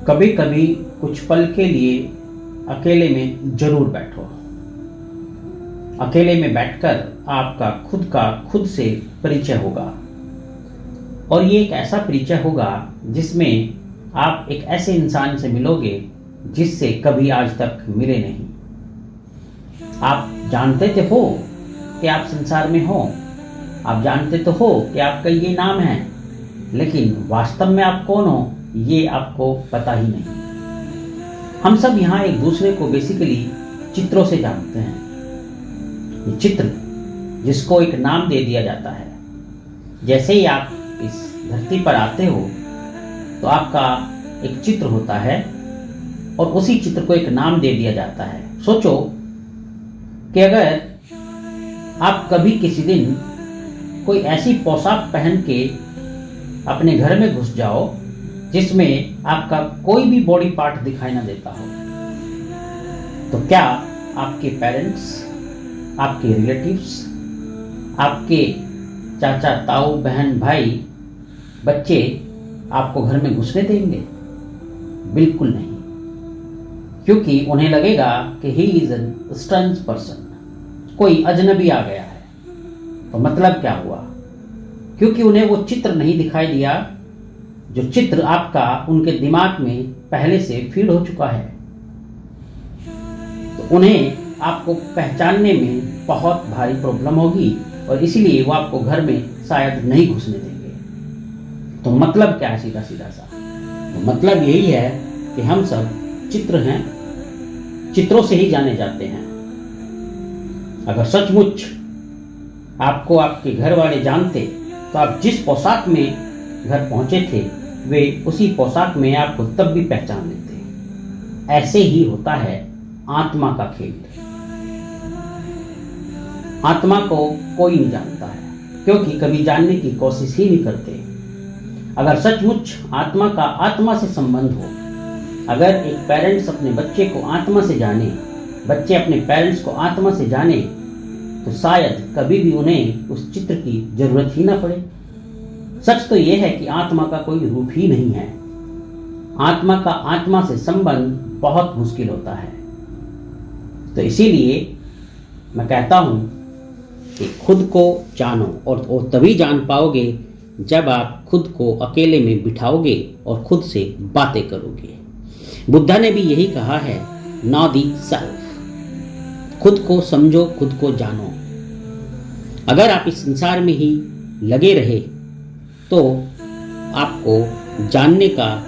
कभी कभी कुछ पल के लिए अकेले में जरूर बैठो। अकेले में बैठकर आपका खुद से परिचय होगा, और ये एक ऐसा परिचय होगा जिसमें आप एक ऐसे इंसान से मिलोगे जिससे कभी आज तक मिले नहीं। आप जानते तो हो कि आप संसार में हो, आप जानते तो हो कि आपका ये नाम है, लेकिन वास्तव में आप कौन हो ये आपको पता ही नहीं। हम सब यहाँ एक दूसरे को बेसिकली चित्रों से जानते हैं। ये चित्र जिसको एक नाम दे दिया जाता है। जैसे ही आप इस धरती पर आते हो तो आपका एक चित्र होता है और उसी चित्र को एक नाम दे दिया जाता है। सोचो कि अगर आप कभी किसी दिन कोई ऐसी पोशाक पहन के अपने घर में घुस जाओ जिसमें आपका कोई भी बॉडी पार्ट दिखाई ना देता हो, तो क्या आपके पेरेंट्स, आपके रिलेटिव्स, आपके चाचा ताऊ बहन भाई बच्चे आपको घर में घुसने देंगे? बिल्कुल नहीं, क्योंकि उन्हें लगेगा कि he is an strange person, कोई अजनबी आ गया है। तो मतलब क्या हुआ? क्योंकि उन्हें वो चित्र नहीं दिखाई दिया जो चित्र आपका उनके दिमाग में पहले से फीड हो चुका है। तो उन्हें आपको पहचानने में बहुत भारी प्रॉब्लम होगी और इसीलिए वो आपको घर में शायद नहीं घुसने देंगे। तो मतलब क्या है? सीधा सीधा सा तो मतलब यही है कि हम सब चित्र हैं, चित्रों से ही जाने जाते हैं। अगर सचमुच आपको आपके घर वाले जानते तो आप जिस पोशाक में घर पहुंचे थे वे उसी पोशाक में आपको तब भी पहचान लेते। ऐसे ही होता है आत्मा का खेल। आत्मा को कोई नहीं जानता है, क्योंकि कभी जानने की कोशिश ही नहीं करते। अगर सचमुच आत्मा का आत्मा से संबंध हो, अगर एक पेरेंट्स अपने बच्चे को आत्मा से जाने, बच्चे अपने पेरेंट्स को आत्मा से जाने, तो शायद कभी भी उन्हें उस चित्र की जरूरत ही ना पड़े। सच तो यह है कि आत्मा का कोई रूप ही नहीं है। आत्मा का आत्मा से संबंध बहुत मुश्किल होता है। तो इसीलिए मैं कहता हूं कि खुद को जानो, और तभी जान पाओगे जब आप खुद को अकेले में बिठाओगे और खुद से बातें करोगे। बुद्धा ने भी यही कहा है, नो दी सेल्फ। खुद को समझो, खुद को जानो। अगर आप इस संसार में ही लगे रहे तो आपको जानने का